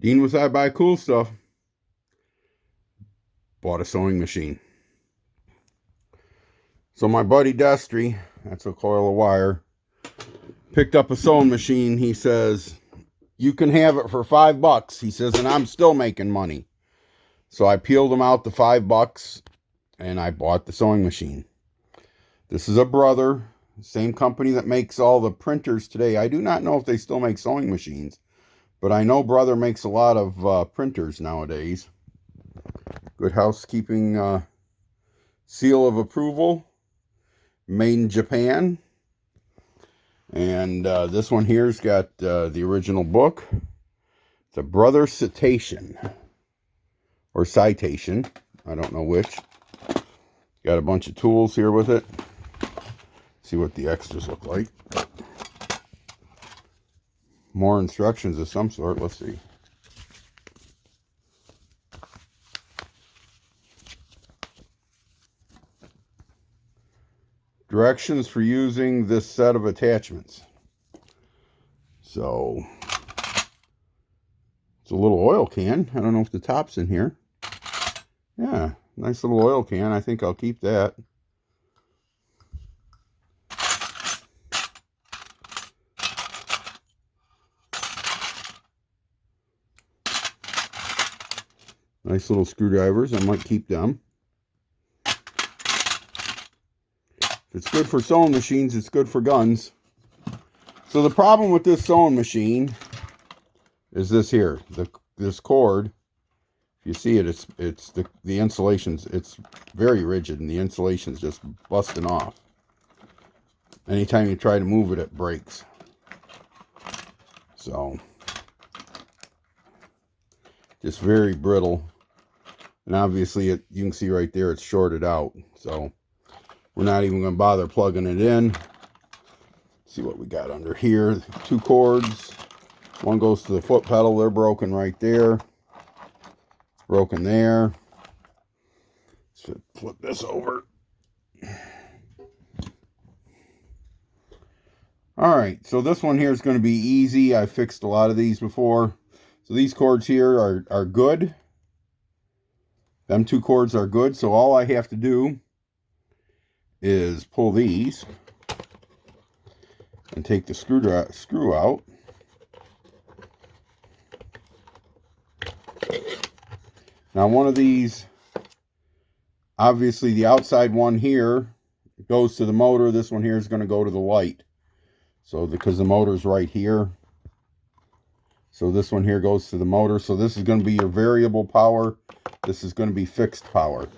Dean, was I buy cool stuff? Bought a sewing machine. So my buddy Destry, that's a coil of wire, picked up a sewing machine. He says, you can have it for $5. He says, and I'm still making money. So I peeled him out the $5 and I bought the sewing machine. This is a Brother, same company that makes all the printers today. I do not know if they still make sewing machines, but I know Brother makes a lot of printers nowadays. Good Housekeeping seal of approval, made in Japan. And this one here's got the original book. It's a Brother Citation, or Citation, I don't know which. Got a bunch of tools here with it. See what the extras look like. More instructions of some sort. Let's see. Directions for using this set of attachments. So, it's a little oil can. I don't know if the top's in here. Yeah, nice little oil can. I think I'll keep that. Nice little screwdrivers. I might keep them. If it's good for sewing machines, it's good for guns. So the problem with this sewing machine is this here. This cord, if you see it, it's the insulation's, it's very rigid and the insulation's just busting off. Anytime you try to move it, it breaks. So, just very brittle. And obviously, you can see right there, it's shorted out. So, we're not even going to bother plugging it in. See what we got under here. 2 cords. One goes to the foot pedal. They're broken right there. Broken there. So flip this over. Alright, so this one here is going to be easy. I fixed a lot of these before. So these cords here are good. Them 2 cords are good. So all I have to do is pull these and take the screw out. Now one of these, obviously the outside one here goes to the motor. This one here is going to go to the light. So because the motor's right here. So this one here goes to the motor. So this is going to be your variable power. This is going to be fixed power.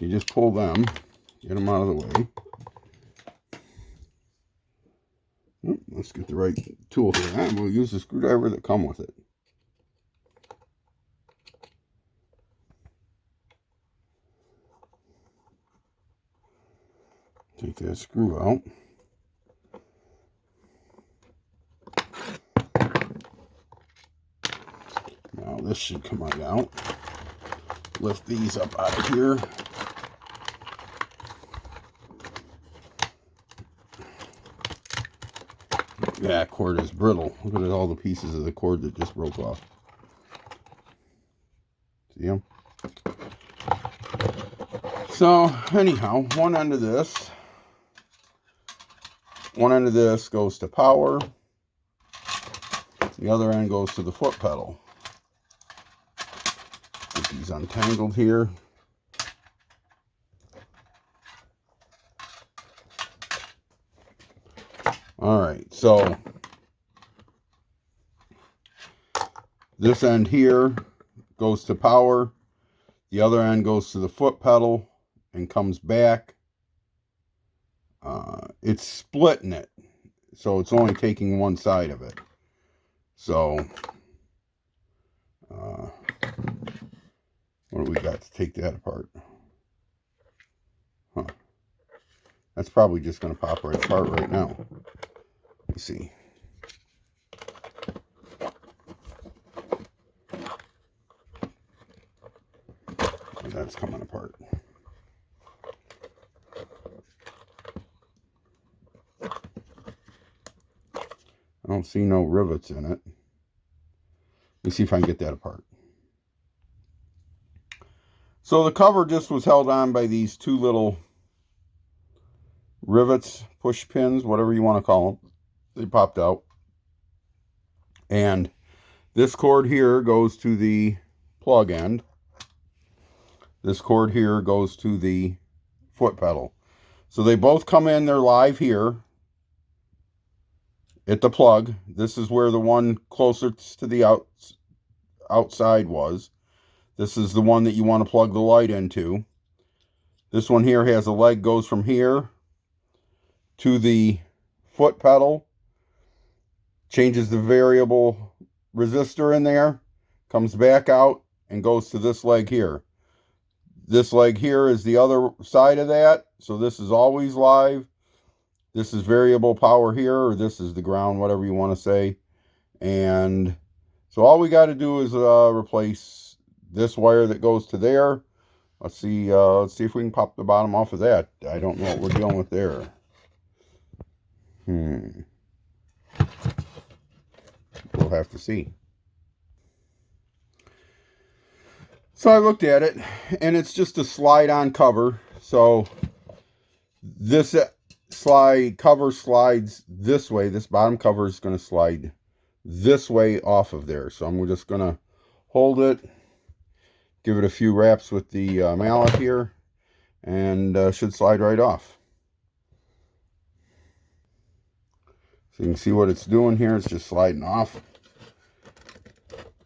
You just pull them, get them out of the way. Let's get the right tool here. And we'll use the screwdriver that comes with it. Take that screw out. Now this should come right out. Lift these up out of here. Yeah, cord is brittle. Look at all the pieces of the cord that just broke off. See them? So, anyhow, one end of this goes to power. The other end goes to the foot pedal. Get these untangled here. Alright, so this end here goes to power. The other end goes to the foot pedal and comes back. It's splitting it, so it's only taking one side of it. So, what do we got to take that apart? Huh. That's probably just going to pop right apart right now. Let me see. That's coming apart. I don't see no rivets in it. Let me see if I can get that apart. So the cover just was held on by these two little rivets, push pins, whatever you want to call them. They popped out. And this cord here goes to the plug end. This cord here goes to the foot pedal. So they both come in, they're live here at the plug. This is where the one closer to the outside was. This is the one that you want to plug the light into. This one here has a leg, goes from here to the foot pedal, changes the variable resistor in there, comes back out and goes to this leg here. This leg here is the other side of that, so this is always live. This is variable power here, or this is the ground, whatever you want to say. And so all we got to do is replace this wire that goes to there. Let's see if we can pop the bottom off of that. I don't know what we're dealing with there. We'll have to see. So I looked at it, and it's just a slide-on cover. So this cover slides this way. This bottom cover is going to slide this way off of there. So I'm just going to hold it, give it a few wraps with the mallet here, and should slide right off. So you can see what it's doing here. It's just sliding off.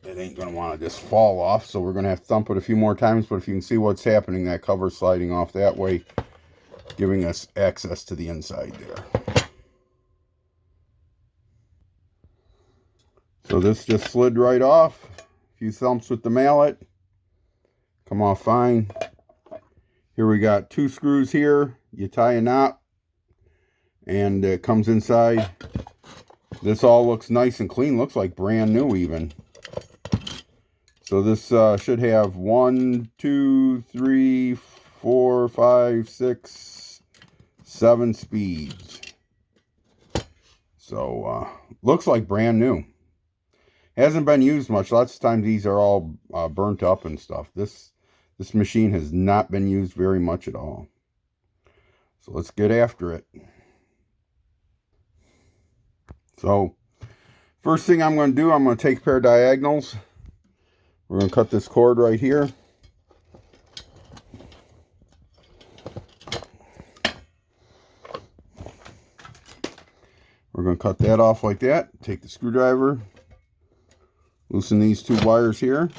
It ain't going to want to just fall off, so we're going to have to thump it a few more times. But if you can see what's happening, that cover's sliding off that way, giving us access to the inside there. So this just slid right off. A few thumps with the mallet. Come off fine. Here we got two screws here. You tie a knot, and it comes inside. This all looks nice and clean. Looks like brand new even. So this should have 1, 2, 3, 4, 5, 6, 7 speeds. So looks like brand new. Hasn't been used much. Lots of times these are all burnt up and stuff. This machine has not been used very much at all. So let's get after it. So first thing I'm going to do, I'm going to take a pair of diagonals. We're going to cut this cord right here. We're going to cut that off like that. Take the screwdriver, loosen these two wires here.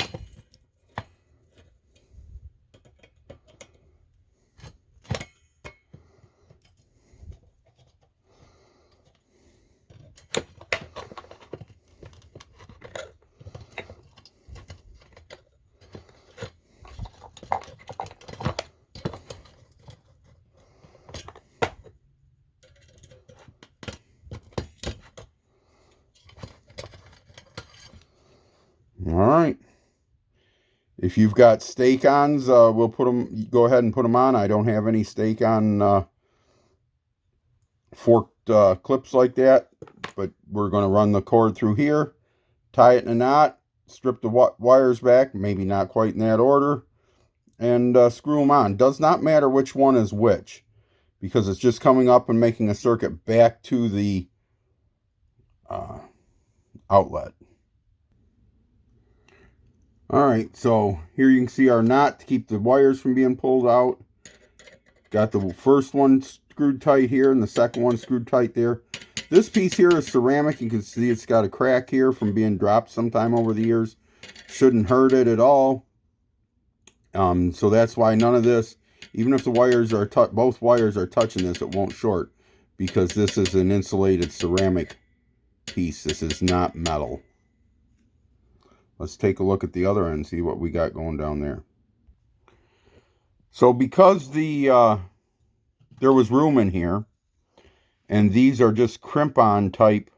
Alright, if you've got stake-ons, we'll put them, go ahead and put them on. I don't have any stake-on forked clips like that, but we're going to run the cord through here, tie it in a knot, strip the wires back, maybe not quite in that order, and screw them on. Does not matter which one is which, because it's just coming up and making a circuit back to the outlet. Alright, so here you can see our knot to keep the wires from being pulled out. Got the first one screwed tight here and the second one screwed tight there. This piece here is ceramic. You can see it's got a crack here from being dropped sometime over the years. Shouldn't hurt it at all. So that's why none of this, even if the wires are both wires are touching this, it won't short, because this is an insulated ceramic piece. This is not metal. Let's take a look at the other end, see what we got going down there. So because there was room in here, and these are just crimp-on type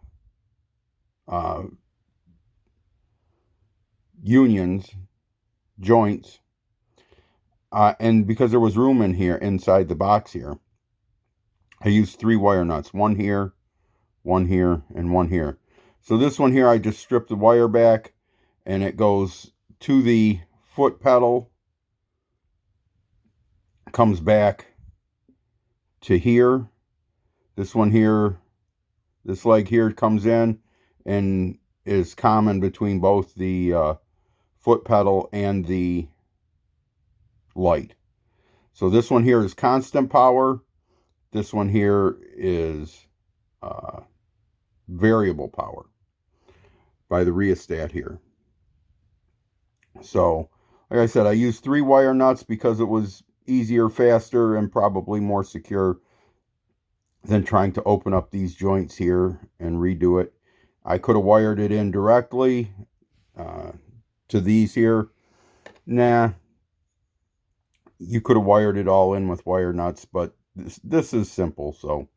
joints, and because there was room in here, inside the box here, I used 3 wire nuts, one here, and one here. So this one here, I just stripped the wire back, and it goes to the foot pedal, comes back to here. This one here, this leg here comes in and is common between both the foot pedal and the light. So this one here is constant power. This one here is variable power by the rheostat here. So, like I said, I used 3 wire nuts because it was easier, faster, and probably more secure than trying to open up these joints here and redo it. I could have wired it in directly to these here. Nah, you could have wired it all in with wire nuts, but this is simple. So,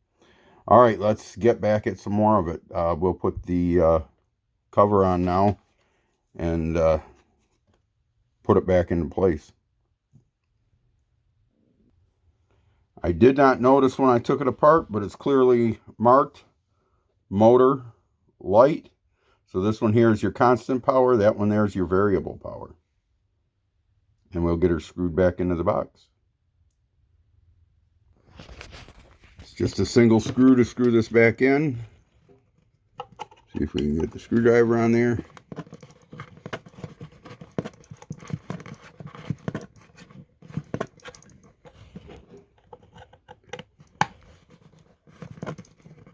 all right, let's get back at some more of it. We'll put the cover on now and put it back into place. I did not notice when I took it apart, but it's clearly marked motor light. So this one here is your constant power. That one there is your variable power. And we'll get her screwed back into the box. It's just a single screw to screw this back in. See if we can get the screwdriver on there.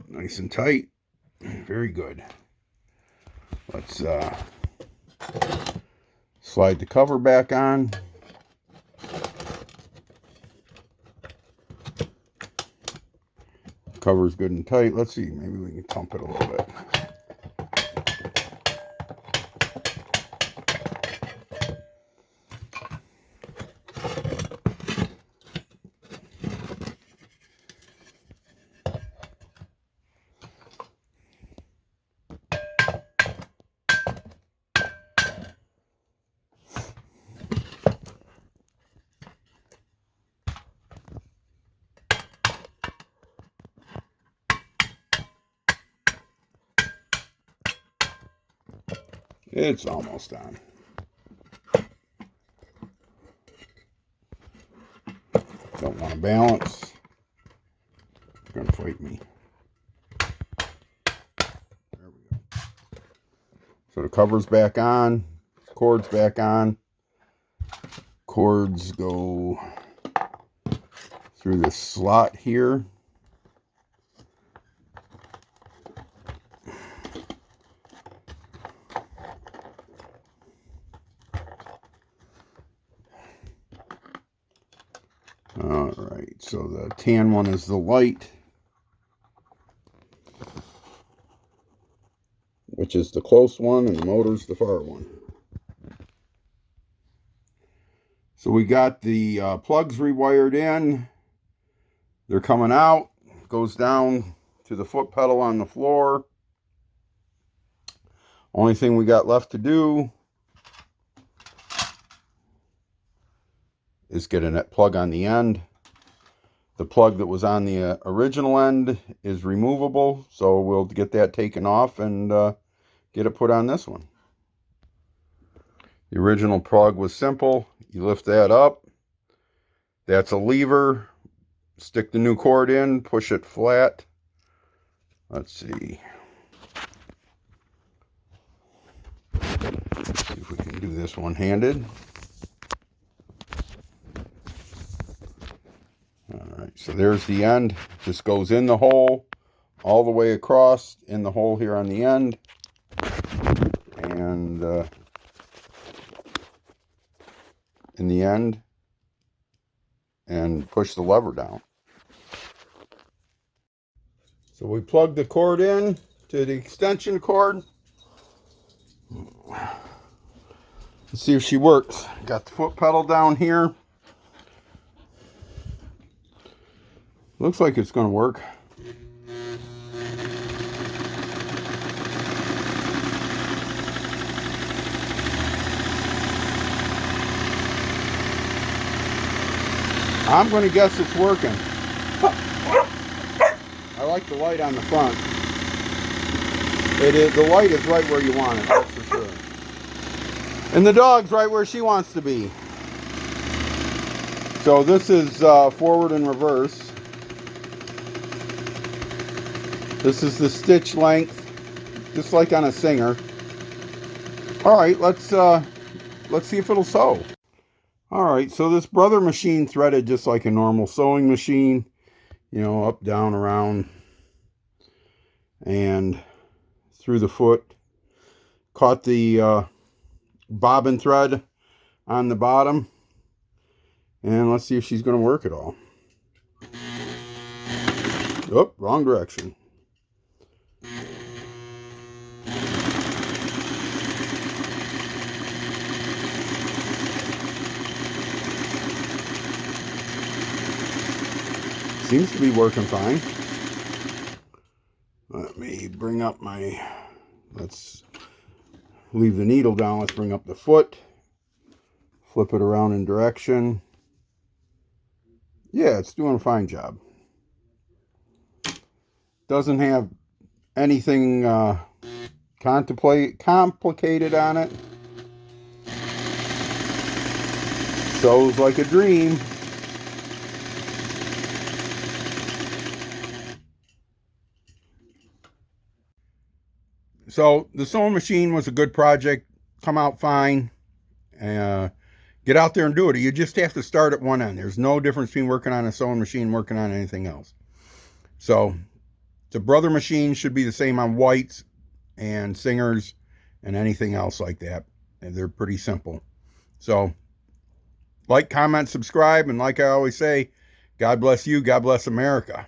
Nice and tight. Very good. Let's slide the cover back on. Cover's good and tight. Let's see, maybe we can pump it a little bit. It's almost on. Don't want to balance. It's going to fight me. There we go. So the cover's back on. Cord's back on. Cords go through this slot here. Alright, so the tan one is the light, which is the close one, and the motor's the far one. So we got the plugs rewired in. They're coming out. Goes down to the foot pedal on the floor. Only thing we got left to do is get a net plug on the end. The plug that was on the original end is removable, so we'll get that taken off and get it put on this one. The original plug was simple. You lift that up. That's a lever. Stick the new cord in, push it flat. Let's see. Let's see if we can do this one-handed. Alright, so there's the end. Just goes in the hole, all the way across, in the hole here on the end. And in the end. And push the lever down. So we plug the cord in to the extension cord. Let's see if she works. Got the foot pedal down here. Looks like it's going to work. I'm going to guess it's working. I like the light on the front. It is, the light is right where you want it, that's for sure. And the dog's right where she wants to be. So this is forward and reverse. This is the stitch length, just like on a Singer. All right, let's see if it'll sew. All right, so this Brother machine threaded just like a normal sewing machine, you know, up, down, around, and through the foot. Caught the bobbin thread on the bottom, and let's see if she's going to work at all. Oh, wrong direction. Seems to be working fine. Let me bring up my, let's leave the needle down. Let's bring up the foot. Flip it around in direction. Yeah, it's doing a fine job. Doesn't have anything complicated on it. Sews like a dream. So the sewing machine was a good project. Come out fine. Get out there and do it. You just have to start at one end. There's no difference between working on a sewing machine and working on anything else. So the Brother machine should be the same on whites and Singers and anything else like that. And they're pretty simple. So like, comment, subscribe, and like I always say, God bless you, God bless America.